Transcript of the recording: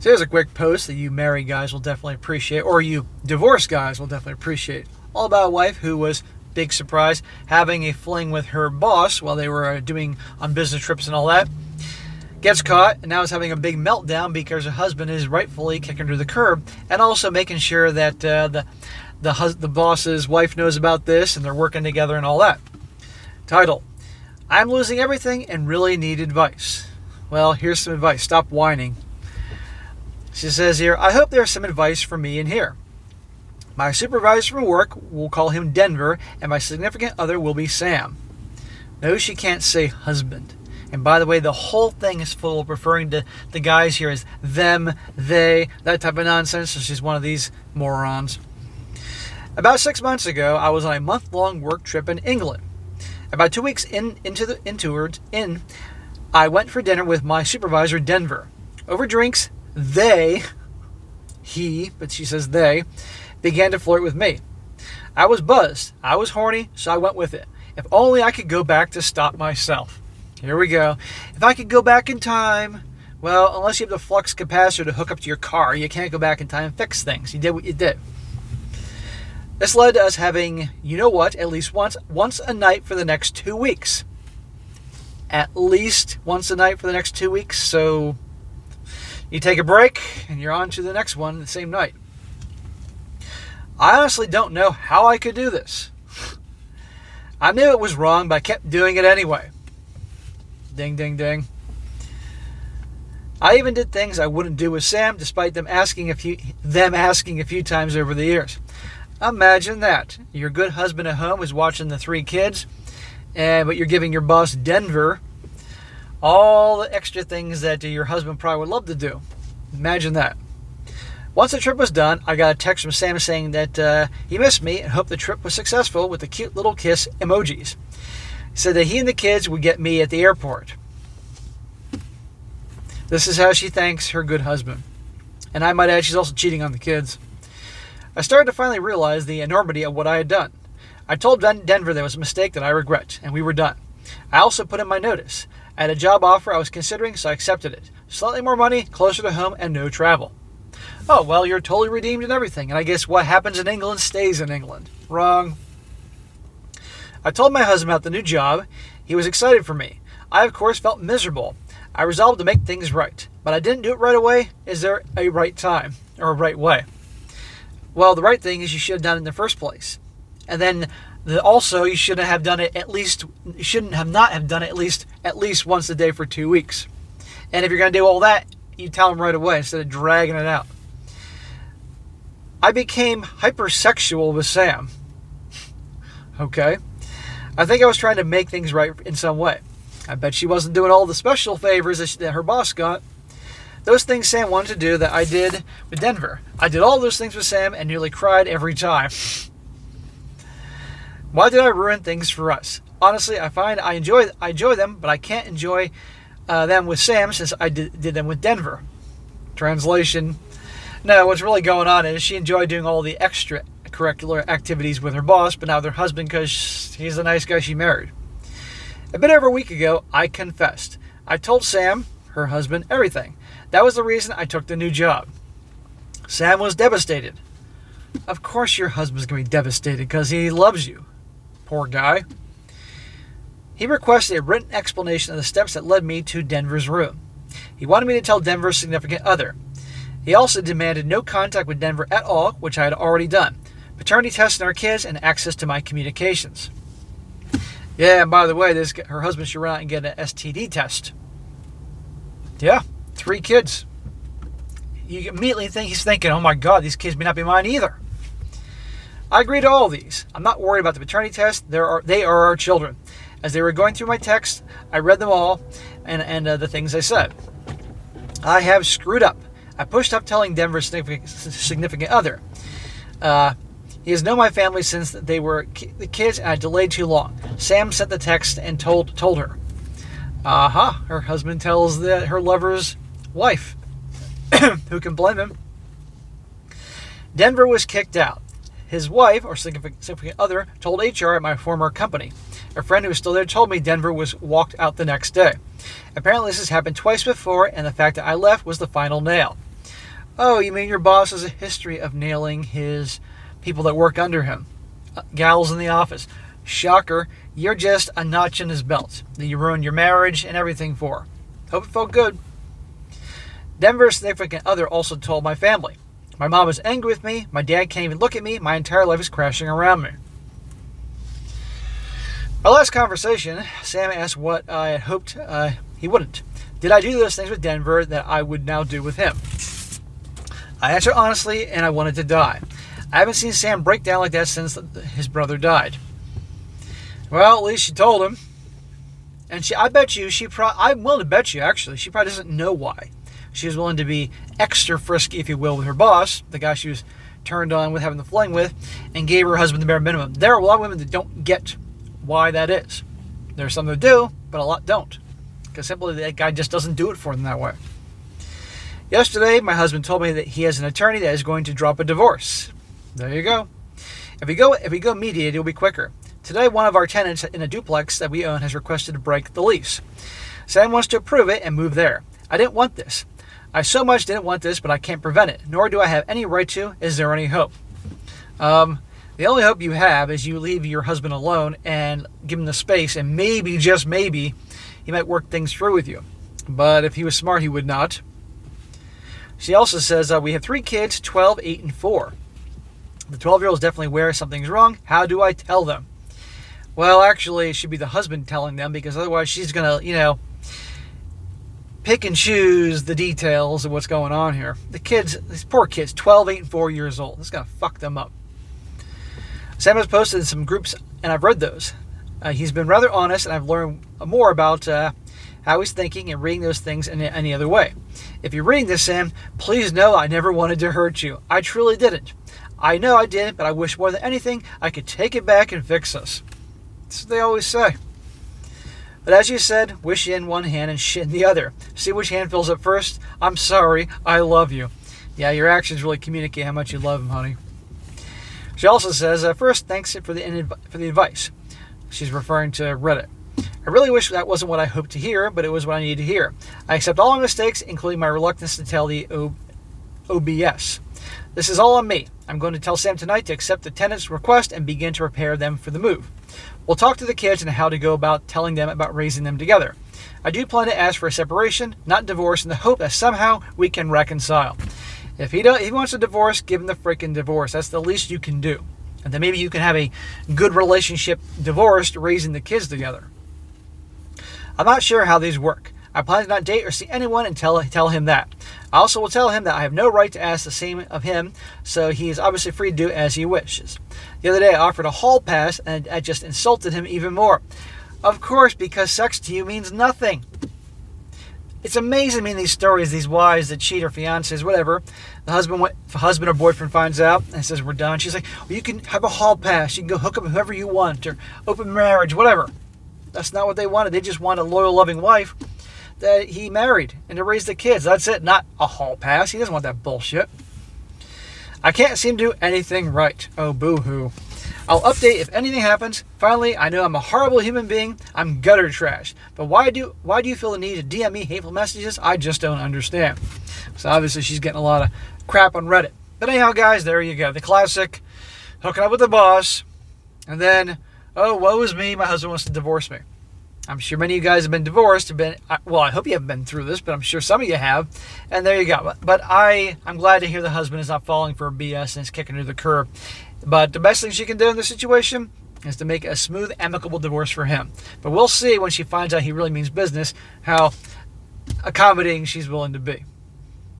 So here's a quick post that you married guys will definitely appreciate, or you divorced guys will definitely appreciate. All about a wife who was, big surprise, having a fling with her boss while they were doing on business trips and all that. Gets caught and now is having a big meltdown because her husband is rightfully kicking her to the curb, and also making sure that the boss's wife knows about this and they're working together and all that. Title: I'm losing everything and really need advice. Well, here's some advice. Stop whining. She says here, I hope there's some advice for me in here. My supervisor from work, we'll call him Denver, and my significant other will be Sam. No, she can't say husband. And by the way, the whole thing is full of referring to the guys here as them, they, that type of nonsense. So she's one of these morons. About 6 months ago, I was on a month-long work trip in England. About 2 weeks in, I went for dinner with my supervisor, Denver. Over drinks, he, but she says they, began to flirt with me. I was buzzed. I was horny, so I went with it. If only I could go back to stop myself. Here we go. If I could go back in time, well, unless you have the flux capacitor to hook up to your car, you can't go back in time and fix things. You did what you did. This led to us having, you know what, at least once a night for the next 2 weeks. At least once a night for the next 2 weeks, so you take a break and you're on to the next one the same night. I honestly don't know how I could do this. I knew it was wrong, but I kept doing it anyway. Ding, ding, ding. I even did things I wouldn't do with Sam, despite them asking a few times over the years. Imagine that. Your good husband at home is watching the 3 kids, but you're giving your boss Denver all the extra things that your husband probably would love to do. Imagine that. Once the trip was done, I got a text from Sam saying that he missed me and hoped the trip was successful with the cute little kiss emojis. He said that he and the kids would get me at the airport. This is how she thanks her good husband. And I might add, she's also cheating on the kids. I started to finally realize the enormity of what I had done. I told Denver there was a mistake that I regret, and we were done. I also put in my notice. I had a job offer I was considering, so I accepted it. Slightly more money, closer to home, and no travel. Oh, well, you're totally redeemed and everything, and I guess what happens in England stays in England. Wrong. I told my husband about the new job. He was excited for me. I, of course, felt miserable. I resolved to make things right, but I didn't do it right away. Is there a right time, or a right way? Well, the right thing is you should have done it in the first place. And then also you shouldn't have done it at least once a day for 2 weeks. And if you're going to do all that, you tell them right away instead of dragging it out. I became hypersexual with Sam. Okay. I think I was trying to make things right in some way. I bet she wasn't doing all the special favors that her boss got. Those things Sam wanted to do that I did with Denver. I did all those things with Sam and nearly cried every time. Why did I ruin things for us? Honestly, I find I enjoy them, but I can't enjoy them with Sam since I did them with Denver. Translation: no, what's really going on is she enjoyed doing all the extracurricular activities with her boss, but now with her husband because he's the nice guy she married. A bit over a week ago, I confessed. I told Sam, her husband, everything. That was the reason I took the new job. Sam was devastated. Of course your husband's going to be devastated because he loves you. Poor guy. He requested a written explanation of the steps that led me to Denver's room. He wanted me to tell Denver's significant other. He also demanded no contact with Denver at all, which I had already done. Paternity tests on our kids and access to my communications. Yeah, and by the way, her husband should run out and get an STD test. Yeah, 3 kids. You immediately think he's thinking, oh my God, these kids may not be mine either. I agree to all these. I'm not worried about the paternity test. They are our children. As they were going through my text, I read them all and the things I said. I have screwed up. I pushed up telling Denver's significant other. He has known my family since they were the kids, and I delayed too long. Sam sent the text and told her. Her husband tells her lover's wife. Who can blame him? Denver was kicked out. His wife, or significant other, told HR at my former company. A friend who was still there told me Denver was walked out the next day. Apparently this has happened twice before, and the fact that I left was the final nail. Oh, you mean your boss has a history of nailing his people that work under him? Gals in the office. Shocker, you're just a notch in his belt that you ruined your marriage and everything for. Hope it felt good. Denver's significant other also told my family. My mom is angry with me. My dad can't even look at me. My entire life is crashing around me. Our last conversation, Sam asked what I had hoped he wouldn't. Did I do those things with Denver that I would now do with him? I answered honestly, and I wanted to die. I haven't seen Sam break down like that since his brother died. Well, at least she told him. And I'm willing to bet you, actually, she probably doesn't know why. She was willing to be extra frisky, if you will, with her boss, the guy she was turned on with, having the fling with, and gave her husband the bare minimum. There are a lot of women that don't get why that is. There are some that do, but a lot don't. Because simply that guy just doesn't do it for them that way. Yesterday, my husband told me that he has an attorney that is going to drop a divorce. There you go. If we go mediate, it'll be quicker. Today, one of our tenants in a duplex that we own has requested to break the lease. Sam wants to approve it and move there. I didn't want this. I so much didn't want this, but I can't prevent it, nor do I have any right to. Is there any hope? The only hope you have is you leave your husband alone and give him the space, and maybe, just maybe, he might work things through with you. But if he was smart, he would not. She also says, we have 3 kids, 12, 8, and 4. The 12-year-old is definitely aware something's wrong. How do I tell them? Well, actually, it should be the husband telling them, because otherwise she's going to, pick and choose the details of what's going on here. The kids, these poor kids, 12, 8, and 4 years old. This is going to fuck them up. Sam has posted in some groups, and I've read those. He's been rather honest, and I've learned more about how he's thinking and reading those things in any other way. If you're reading this, Sam, please know I never wanted to hurt you. I truly didn't. I know I didn't, but I wish more than anything I could take it back and fix us. That's what they always say. But as you said, wish in one hand and shit in the other. See which hand fills up first. I'm sorry. I love you. Yeah, your actions really communicate how much you love him, honey. She also says, first, thanks for the advice. She's referring to Reddit. I really wish that wasn't what I hoped to hear, but it was what I needed to hear. I accept all my mistakes, including my reluctance to tell the OBS. This is all on me. I'm going to tell Sam tonight to accept the tenant's request and begin to prepare them for the move. We'll talk to the kids and how to go about telling them about raising them together. I do plan to ask for a separation, not divorce, in the hope that somehow we can reconcile. If he wants a divorce, give him the freaking divorce. That's the least you can do. And then maybe you can have a good relationship divorced, raising the kids together. I'm not sure how these work. I plan to not date or see anyone and tell him that. I also will tell him that I have no right to ask the same of him, so he is obviously free to do as he wishes. The other day I offered a hall pass and I just insulted him even more. Of course, because sex to you means nothing. It's amazing me in these stories, these wives that cheat or fiancés, whatever. The husband or boyfriend finds out and says, we're done. She's like, well, you can have a hall pass. You can go hook up with whoever you want, or open marriage, whatever. That's not what they wanted. They just want a loyal, loving wife that he married and to raise the kids. That's it, not a hall pass. He doesn't want that bullshit. I can't seem to do anything right. Oh, boo-hoo. I'll update if anything happens. Finally, I know I'm a horrible human being. I'm gutter trash. But why do you feel the need to DM me hateful messages? I just don't understand. So obviously she's getting a lot of crap on Reddit. But anyhow, guys, there you go. The classic hooking up with the boss. And then, oh, woe is me. My husband wants to divorce me. I'm sure many of you guys have been divorced. Well, I hope you haven't been through this, but I'm sure some of you have. And there you go. But I'm glad to hear the husband is not falling for BS and is kicking her to the curb. But the best thing she can do in this situation is to make a smooth, amicable divorce for him. But we'll see when she finds out he really means business how accommodating she's willing to be.